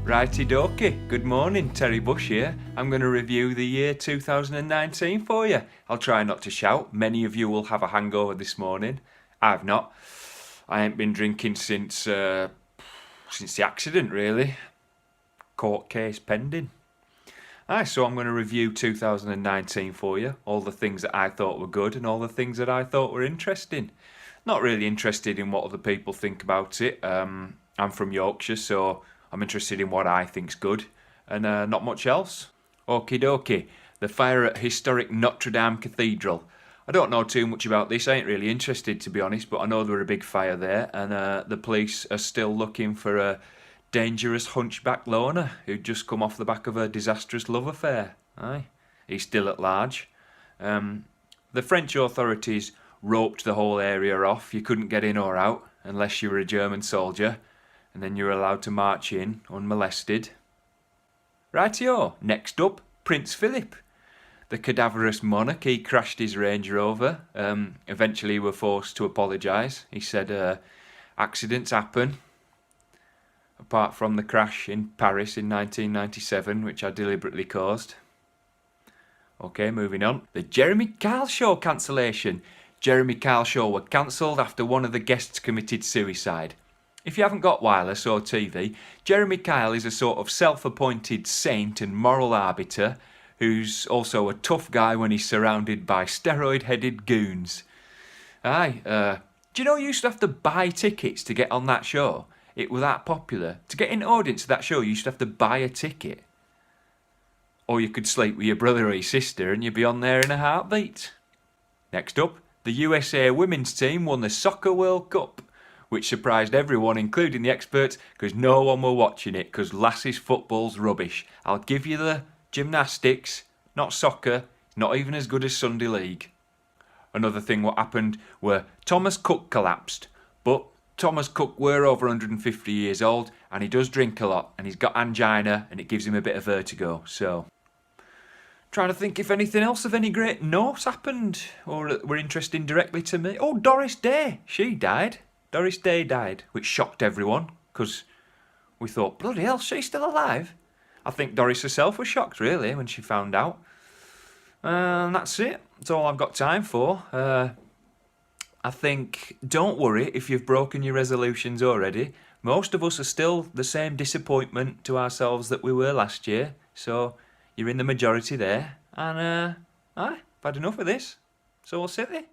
Righty dokey, good morning, Terry Bush here. I'm going to review the year 2019 for you. I'll try not to shout. Many of you will have a hangover this morning. I've not. I ain't been drinking since the accident, really. Court case pending. So I'm going to review 2019 for you. All the things that I thought were good and all the things that I thought were interesting. Not really interested in what other people think about it. I'm from Yorkshire, so I'm interested in what I think's good, and not much else. Okie dokie, the fire at historic Notre-Dame Cathedral. I don't know too much about this, I ain't really interested to be honest, but I know there were a big fire there, and the police are still looking for a dangerous hunchback loner who'd just come off the back of a disastrous love affair. He's still at large. The French authorities roped the whole area off. You couldn't get in or out unless you were a German soldier, and then you were allowed to march in unmolested. Rightio, next up, Prince Philip. The cadaverous monarch, he crashed his Range Rover. Eventually were forced to apologise. He said accidents happen. Apart from the crash in Paris in 1997, which I deliberately caused. Okay, moving on. The Jeremy Kyle Show cancellation. Jeremy Kyle Show were cancelled after one of the guests committed suicide. If you haven't got wireless or TV, Jeremy Kyle is a sort of self-appointed saint and moral arbiter who's also a tough guy when he's surrounded by steroid-headed goons. Do you know you used to have to buy tickets to get on that show? It was that popular. To get in audience to that show, you used to have to buy a ticket. Or you could sleep with your brother or your sister and you'd be on there in a heartbeat. Next up, the USA women's team won the Soccer World Cup, which surprised everyone, including the experts, because no one were watching it, because lasses football's rubbish. I'll give you the gymnastics, not soccer, not even as good as Sunday League. Another thing what happened were Thomas Cook collapsed, but Thomas Cook were over 150 years old, and he does drink a lot, and he's got angina, and it gives him a bit of vertigo, so... Trying to think if anything else of any great note happened, or that were interesting directly to me. Oh, Doris Day, she died. Doris Day died, which shocked everyone, because we thought, bloody hell, she's still alive? I think Doris herself was shocked, really, when she found out. And that's it. That's all I've got time for. I think, don't worry if you've broken your resolutions already. Most of us are still the same disappointment to ourselves that we were last year, so you're in the majority there. And, I've had enough of this, so we'll sit there.